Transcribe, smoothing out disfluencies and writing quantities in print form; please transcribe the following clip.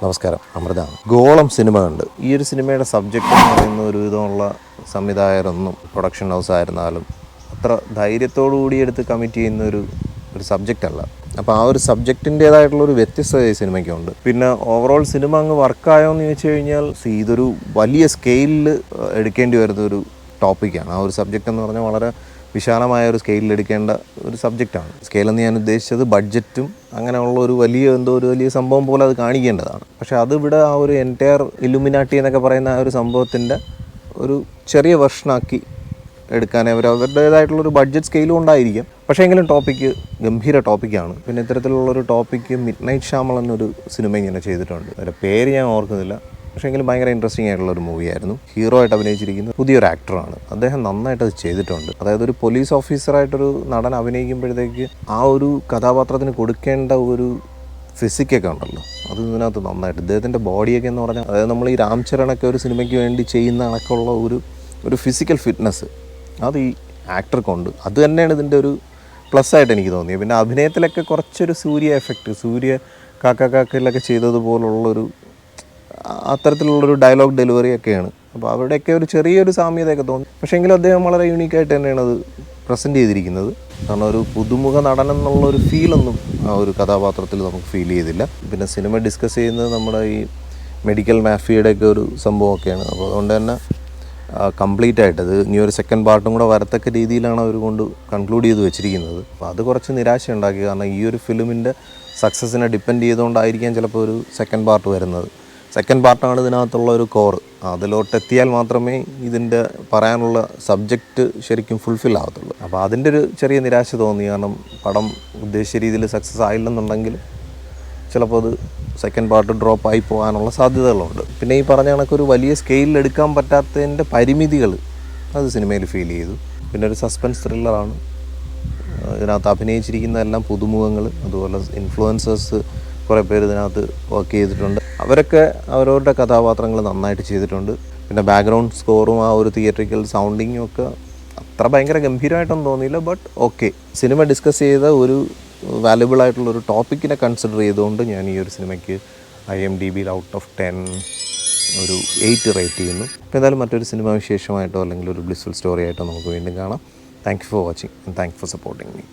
നമസ്കാരം, അമൃതാണ്. ഗോളം സിനിമ കണ്ട് ഈ ഒരു സിനിമയുടെ സബ്ജക്റ്റ് എന്ന് പറയുന്ന ഒരു വിധമുള്ള സംവിധായകരൊന്നും പ്രൊഡക്ഷൻ ഹൗസ് ആയിരുന്നാലും അത്ര ധൈര്യത്തോടു കൂടി എടുത്ത് കമ്മിറ്റ് ചെയ്യുന്ന ഒരു സബ്ജക്റ്റ് അല്ല. അപ്പോൾ ആ ഒരു സബ്ജക്റ്റിൻ്റേതായിട്ടുള്ളൊരു വ്യത്യസ്തത ഈ സിനിമയ്ക്കുണ്ട്. പിന്നെ ഓവറോൾ സിനിമ അങ്ങ് വർക്കായോ എന്ന് ചോദിച്ചു കഴിഞ്ഞാൽ ഇതൊരു വലിയ സ്കെയിലിൽ എടുക്കേണ്ടി വരുന്ന ഒരു ടോപ്പിക്കാണ്. ആ ഒരു സബ്ജക്റ്റ് എന്ന് പറഞ്ഞാൽ വളരെ വിശാലമായ ഒരു സ്കെയിലിൽ എടുക്കേണ്ട ഒരു സബ്ജക്റ്റാണ്. സ്കെയിലെന്ന് ഞാൻ ഉദ്ദേശിച്ചത് ബഡ്ജറ്റും അങ്ങനെയുള്ള ഒരു വലിയ സംഭവം പോലെ അത് കാണിക്കേണ്ടതാണ്. പക്ഷേ അതിവിടെ ആ ഒരു എൻറ്റയർ ഇലുമിനാട്ടി എന്നൊക്കെ പറയുന്ന ആ ഒരു സംഭവത്തിൻ്റെ ഒരു ചെറിയ വെർഷനാക്കി എടുക്കാൻ അവരുടേതായിട്ടുള്ളൊരു ബഡ്ജറ്റ് സ്കെയിലും ഉണ്ടായിരിക്കും. പക്ഷേ എങ്കിലും ടോപ്പിക്ക് ഗംഭീര ടോപ്പിക്കാണ്. പിന്നെ ഇത്തരത്തിലുള്ളൊരു ടോപ്പിക്ക് മിഡ്നൈറ്റ് ഷാമൾ എന്നൊരു സിനിമ ഇങ്ങനെ ചെയ്തിട്ടുണ്ട്. അതിൻ്റെ പേര് ഞാൻ ഓർക്കുന്നില്ല. പക്ഷേ എങ്കിലും ഭയങ്കര ഇൻട്രസ്റ്റിംഗ് ആയിട്ടുള്ളൊരു മൂവിയായിരുന്നു. ഹീറോ ആയിട്ട് അഭിനയിച്ചിരിക്കുന്ന പുതിയൊരു ആക്ടറാണ്. അദ്ദേഹം നന്നായിട്ട് അത് ചെയ്തിട്ടുണ്ട്. അതായത് ഒരു പോലീസ് ഓഫീസറായിട്ടൊരു നടൻ അഭിനയിക്കുമ്പോഴത്തേക്ക് ആ ഒരു കഥാപാത്രത്തിന് കൊടുക്കേണ്ട ഒരു ഫിസിക്കൊക്കെ ഉണ്ടല്ലോ, അത് ഇതിനകത്ത് നന്നായിട്ട് ഇദ്ദേഹത്തിൻ്റെ ബോഡിയൊക്കെ എന്ന് പറഞ്ഞാൽ, അതായത് നമ്മൾ ഈ രാം ചരണൊക്കെ ഒരു സിനിമയ്ക്ക് വേണ്ടി ചെയ്യുന്ന കണക്കുള്ള ഒരു ഫിസിക്കൽ ഫിറ്റ്നസ് അത് ഈ ആക്ടർക്കുണ്ട്. അത് തന്നെയാണ് ഇതിൻ്റെ ഒരു പ്ലസ് ആയിട്ട് എനിക്ക് തോന്നിയത്. പിന്നെ അഭിനയത്തിലൊക്കെ കുറച്ചൊരു സൂര്യ കാക്കയിലൊക്കെ ചെയ്തതുപോലുള്ളൊരു അത്തരത്തിലുള്ളൊരു ഡയലോഗ് ഡെലിവറിയൊക്കെയാണ്. അപ്പോൾ അവരുടെയൊക്കെ ഒരു ചെറിയൊരു സാമ്യതയൊക്കെ തോന്നി. പക്ഷേ എങ്കിലും അദ്ദേഹം വളരെ യൂണീക്കായിട്ട് തന്നെയാണ് അത് പ്രസൻറ്റ് ചെയ്തിരിക്കുന്നത്. കാരണം ഒരു പുതുമുഖ നടൻ എന്നുള്ളൊരു ഫീലൊന്നും ആ ഒരു കഥാപാത്രത്തിൽ നമുക്ക് ഫീൽ ചെയ്തില്ല. പിന്നെ സിനിമ ഡിസ്കസ് ചെയ്യുന്നത് നമ്മുടെ ഈ മെഡിക്കൽ മാഫിയയുടെയൊക്കെ ഒരു സംഭവമൊക്കെയാണ്. അപ്പോൾ അതുകൊണ്ട് തന്നെ കംപ്ലീറ്റ് ആയിട്ട് അത് ഇനി ഒരു സെക്കൻഡ് പാർട്ടും കൂടെ വരത്തക്ക രീതിയിലാണ് അവർ കൊണ്ട് കൺക്ലൂഡ് ചെയ്ത് വെച്ചിരിക്കുന്നത്. അപ്പോൾ അത് കുറച്ച് നിരാശയുണ്ടാക്കി. കാരണം ഈ ഒരു ഫിലിമിൻ്റെ സക്സസ്സിനെ ഡിപ്പെൻഡ് ചെയ്തുകൊണ്ടായിരിക്കാം ചിലപ്പോൾ ഒരു സെക്കൻഡ് പാർട്ട് വരുന്നത്. സെക്കൻഡ് പാർട്ടാണ് ഇതിനകത്തുള്ള ഒരു കോർ. അതിലോട്ടെത്തിയാൽ മാത്രമേ ഇതിൻ്റെ പറയാനുള്ള സബ്ജക്റ്റ് ശരിക്കും ഫുൾഫിൽ ആവത്തുള്ളൂ. അപ്പോൾ അതിൻ്റെ ഒരു ചെറിയ നിരാശ തോന്നി. കാരണം പടം ഉദ്ദേശിച്ച രീതിയിൽ സക്സസ് ആയില്ലെന്നുണ്ടെങ്കിൽ ചിലപ്പോൾ അത് സെക്കൻഡ് പാർട്ട് ഡ്രോപ്പായി പോകാനുള്ള സാധ്യതകളുണ്ട്. പിന്നെ ഈ പറഞ്ഞ കണക്കൊരു വലിയ സ്കെയിലിൽ എടുക്കാൻ പറ്റാത്തതിൻ്റെ പരിമിതികൾ അത് സിനിമയിൽ ഫീൽ ചെയ്തു. പിന്നെ ഒരു സസ്പെൻസ് ത്രില്ലറാണ്. ഇതിനകത്ത് അഭിനയിച്ചിരിക്കുന്നതെല്ലാം പുതുമുഖങ്ങൾ, അതുപോലെ ഇൻഫ്ലുവൻസേഴ്സ് കുറേ പേര് ഇതിനകത്ത് വർക്ക് ചെയ്തിട്ടുണ്ട്. അവരൊക്കെ അവരവരുടെ കഥാപാത്രങ്ങൾ നന്നായിട്ട് ചെയ്തിട്ടുണ്ട്. പിന്നെ ബാക്ക്ഗ്രൗണ്ട് സ്കോറും ആ ഒരു തിയേറ്ററിക്കൽ സൗണ്ടിങ്ങും ഒക്കെ അത്ര ഭയങ്കര ഗംഭീരമായിട്ടൊന്നും തോന്നിയില്ല. ബട്ട് ഓക്കെ, സിനിമ ഡിസ്കസ് ചെയ്ത ഒരു വാല്യുബിൾ ആയിട്ടുള്ളൊരു ടോപ്പിക്കിനെ കൺസിഡർ ചെയ്തുകൊണ്ട് ഞാൻ ഈ ഒരു സിനിമയ്ക്ക് IMDbയിൽ ഔട്ട് ഓഫ് 10 ഒരു 8 റേറ്റ് ചെയ്യുന്നു. അപ്പോൾ എന്തായാലും മറ്റൊരു സിനിമ വിശേഷമായിട്ടോ അല്ലെങ്കിൽ ഒരു ബ്ലിസ്ഫുൾ സ്റ്റോറി ആയിട്ടോ നമുക്ക് വീണ്ടും കാണാം. Thank you for watching and thank you for supporting me.